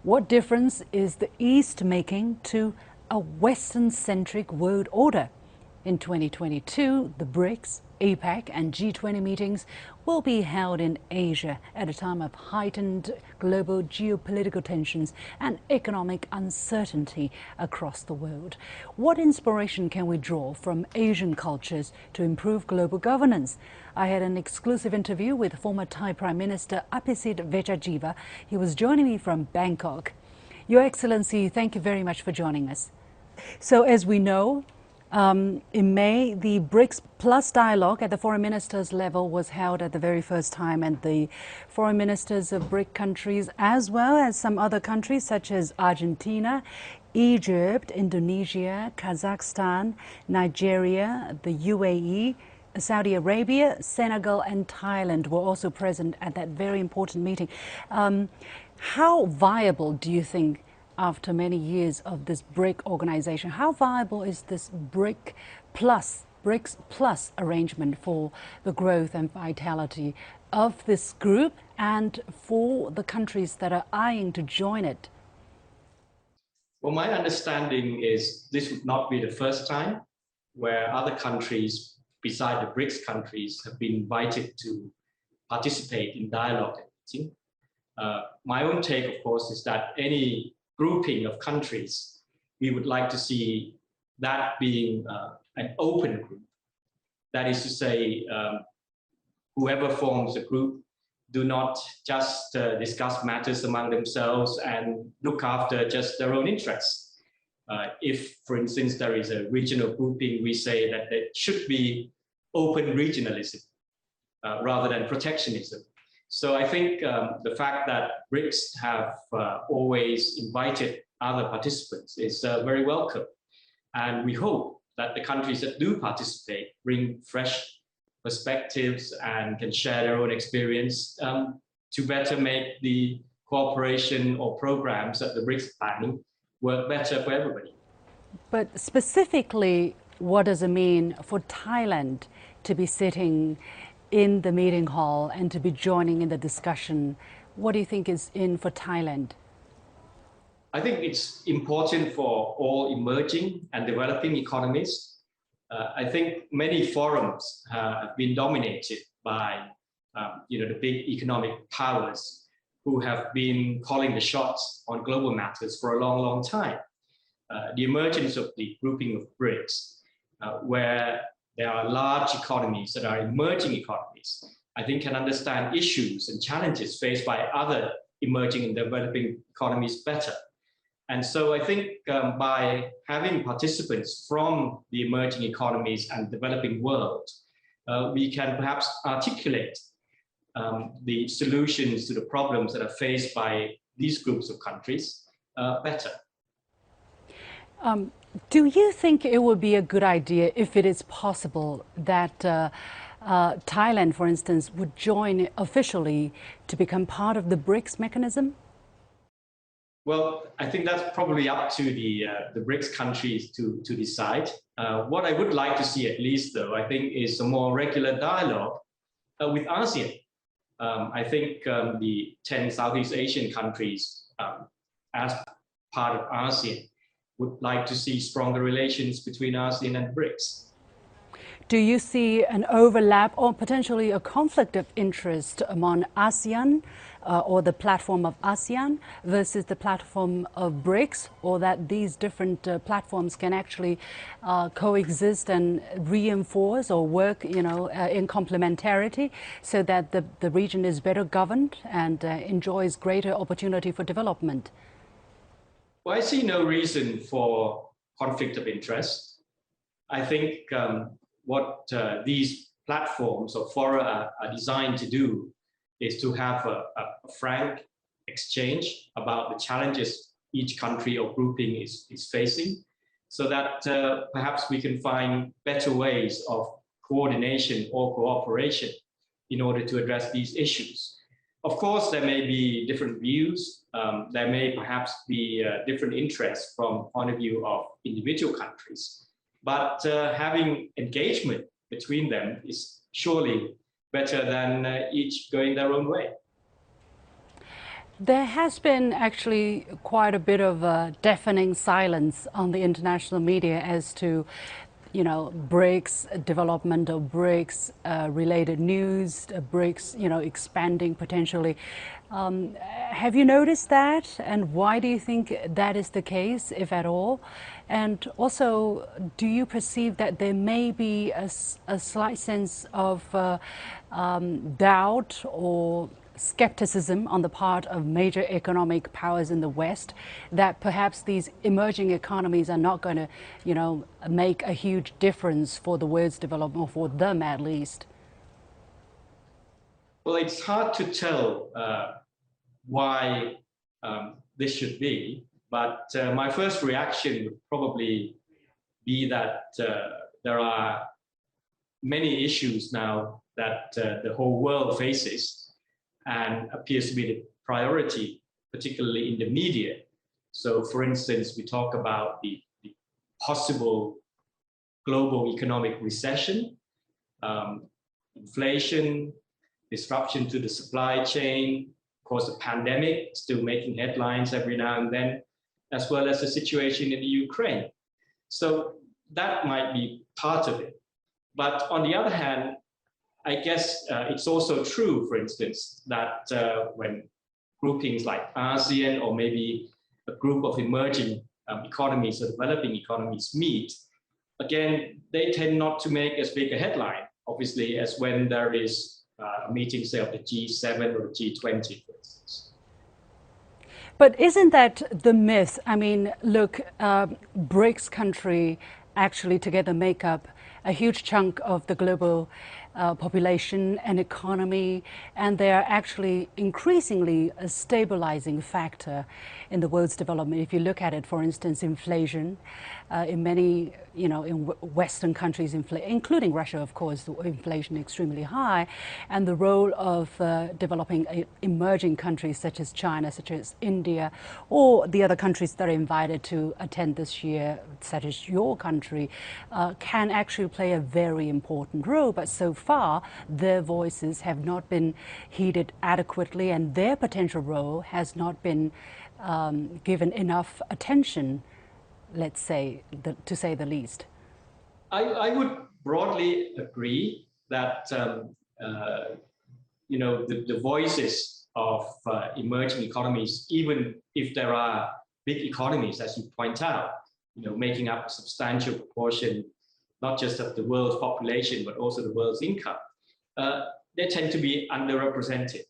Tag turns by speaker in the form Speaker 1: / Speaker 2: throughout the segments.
Speaker 1: What difference is the East making to a Western-centric world order? In 2022, the BRICS, APEC and G20 meetings will be held in Asia at a time of heightened global geopolitical tensions and economic uncertainty across the world. What inspiration can we draw from Asian cultures to improve global governance? I had an exclusive interview with former Thai Prime Minister Abhisit Vejjajiva. He was joining me from Bangkok. Your Excellency, thank you very much for joining us. So as we know, in May, the BRICS Plus dialogue at the foreign ministers level was held at the very first time, and the foreign ministers of BRIC countries, as well as some other countries such as Argentina, Egypt, Indonesia, Kazakhstan, Nigeria, the UAE, Saudi Arabia, Senegal and Thailand were also present at that very important meeting. How viable do you think, after many years of this BRIC organization, how viable is this BRICS Plus arrangement for the growth and vitality of this group and for the countries that are eyeing to join it?
Speaker 2: Well, my understanding is this would not be the first time where other countries beside the BRICS countries have been invited to participate in dialogue and meeting. My own take, of course, is that any grouping of countries, we would like to see that being an open group. That is to say, whoever forms a group do not just discuss matters among themselves and look after just their own interests. If, for instance, there is a regional grouping, we say that there should be open regionalism rather than protectionism. So I think the fact that BRICS have always invited other participants is very welcome. And we hope that the countries that do participate bring fresh perspectives and can share their own experience to better make the cooperation or programs that the BRICS planning work better for everybody.
Speaker 1: But specifically, what does it mean for Thailand to be sitting in the meeting hall and to be joining in the discussion? What do you think is in for Thailand?
Speaker 2: I think it's important for all emerging and developing economies. I think many forums have been dominated by the big economic powers who have been calling the shots on global matters for a long, long time. The emergence of the grouping of BRICS, where there are large economies that are emerging economies, I think can understand issues and challenges faced by other emerging and developing economies better. And so I think by having participants from the emerging economies and developing world, we can perhaps articulate the solutions to the problems that are faced by these groups of countries better.
Speaker 1: Do you think it would be a good idea, if it is possible, that Thailand, for instance, would join officially to become part of the BRICS mechanism?
Speaker 2: Well, I think that's probably up to the BRICS countries to decide. What I would like to see, at least, though, I think, is a more regular dialogue with ASEAN. I think the 10 Southeast Asian countries, as part of ASEAN, would like to see stronger relations between ASEAN and BRICS.
Speaker 1: Do you see an overlap or potentially a conflict of interest among ASEAN or the platform of ASEAN versus the platform of BRICS, or that these different platforms can actually coexist and reinforce or work in complementarity so that the region is better governed and enjoys greater opportunity for development?
Speaker 2: Well, I see no reason for conflict of interest. I think what these platforms or fora are designed to do is to have a frank exchange about the challenges each country or grouping is facing, so that perhaps we can find better ways of coordination or cooperation in order to address these issues. Of course, there may be different views. There may perhaps be different interests from the point of view of individual countries. But having engagement between them is surely better than each going their own way.
Speaker 1: There has been actually quite a bit of a deafening silence on the international media as to, BRICS development or BRICS related news, BRICS, expanding potentially. Have you noticed that? And why do you think that is the case, if at all? And also, do you perceive that there may be a slight sense of doubt or skepticism on the part of major economic powers in the West that perhaps these emerging economies are not going to, make a huge difference for the world's development, or for them at least?
Speaker 2: Well, it's hard to tell why this should be, but my first reaction would probably be that there are many issues now that the whole world faces and appears to be the priority, particularly in the media. So, for instance, we talk about the possible global economic recession, inflation, disruption to the supply chain, of course, the pandemic still making headlines every now and then, as well as the situation in the Ukraine. So that might be part of it. But on the other hand, I guess it's also true, for instance, that when groupings like ASEAN or maybe a group of emerging economies or developing economies meet, again, they tend not to make as big a headline, obviously, as when there is a meeting, say, of the G7 or the G20, for instance.
Speaker 1: But isn't that the myth? I mean, look, BRICS country actually together make up a huge chunk of the global population and economy, and they are actually increasingly a stabilizing factor in the world's development. If you look at it, for instance, inflation in many, in Western countries, including Russia, of course, the inflation extremely high, and the role of developing emerging countries such as China, such as India, or the other countries that are invited to attend this year, such as your country, can actually play a very important role. But so far, their voices have not been heeded adequately, and their potential role has not been given enough attention, let's say, to say the least.
Speaker 2: I would broadly agree that the voices of emerging economies, even if there are big economies, as you point out, making up a substantial proportion, not just of the world's population, but also the world's income, they tend to be underrepresented.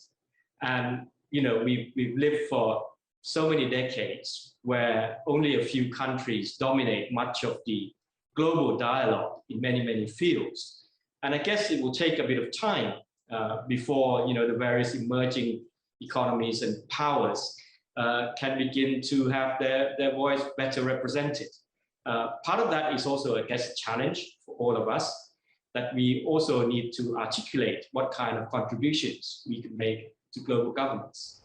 Speaker 2: And, we've lived for so many decades where only a few countries dominate much of the global dialogue in many, many fields. And I guess it will take a bit of time before, the various emerging economies and powers can begin to have their voice better represented. Part of that is also, I guess, a challenge for all of us, that we also need to articulate what kind of contributions we can make to global governance.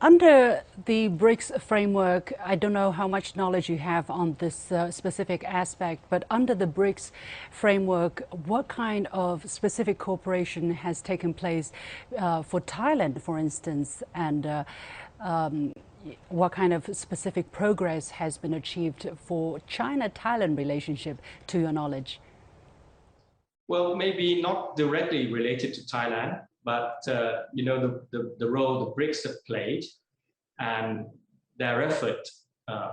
Speaker 1: Under the BRICS framework, I don't know how much knowledge you have on this specific aspect, but under the BRICS framework, what kind of specific cooperation has taken place for Thailand, for instance, and what kind of specific progress has been achieved for China-Thailand relationship, to your knowledge?
Speaker 2: Well, maybe not directly related to Thailand, but the role the BRICS have played and their effort,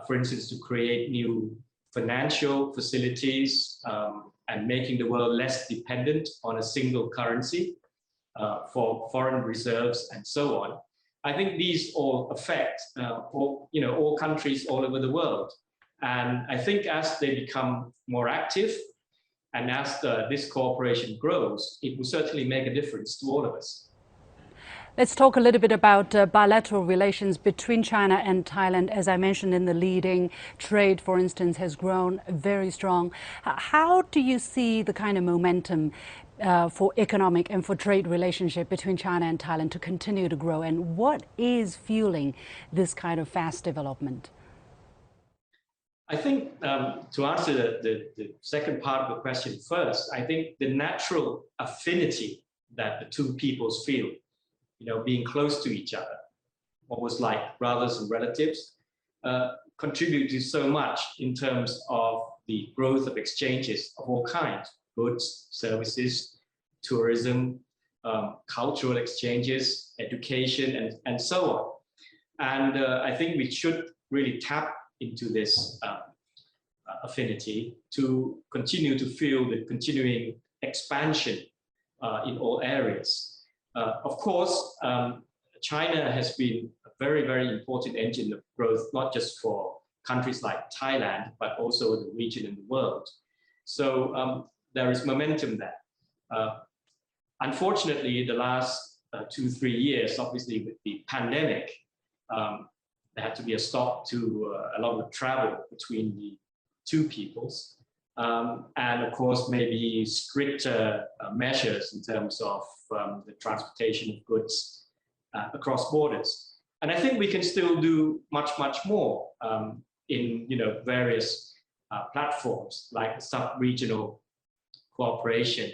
Speaker 2: for instance, to create new financial facilities and making the world less dependent on a single currency for foreign reserves and so on. I think these all affect all countries all over the world. And I think as they become more active, and as this cooperation grows, it will certainly make a difference to all of us.
Speaker 1: Let's talk a little bit about bilateral relations between China and Thailand. As I mentioned in the leading, trade, for instance, has grown very strong. How do you see the kind of momentum for economic and for trade relationship between China and Thailand to continue to grow? And what is fueling this kind of fast development?
Speaker 2: I think to answer the second part of the question first, I think the natural affinity that the two peoples feel, being close to each other, almost like brothers and relatives, contribute to so much in terms of the growth of exchanges of all kinds, goods, services, tourism, cultural exchanges, education, and so on. And I think we should really tap into this affinity to continue to fuel the continuing expansion in all areas. Of course, China has been a very, very important engine of growth, not just for countries like Thailand, but also the region and the world. So there is momentum there. Unfortunately, the last 2-3 years, obviously with the pandemic, there had to be a stop to a lot of travel between the two peoples. And of course, maybe stricter measures in terms of the transportation of goods across borders. And I think we can still do much, much more in various platforms like sub-regional cooperation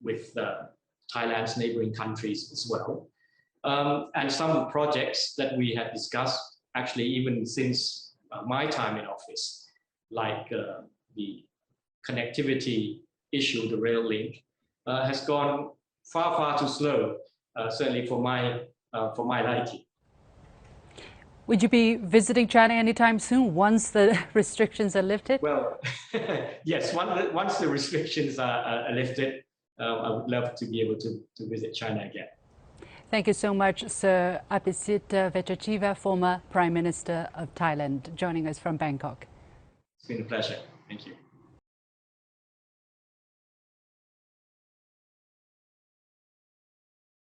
Speaker 2: with Thailand's neighboring countries as well. And some projects that we have discussed actually even since my time in office, like the connectivity issue, the rail link, has gone far, far too slow, certainly for my liking.
Speaker 1: Would you be visiting China anytime soon once the restrictions are lifted?
Speaker 2: Well, yes, once the restrictions are lifted, I would love to be able to visit China again.
Speaker 1: Thank you so much, Sir Abhisit Vejjajiva, former Prime Minister of Thailand, joining us from Bangkok.
Speaker 2: It's been a pleasure. Thank you.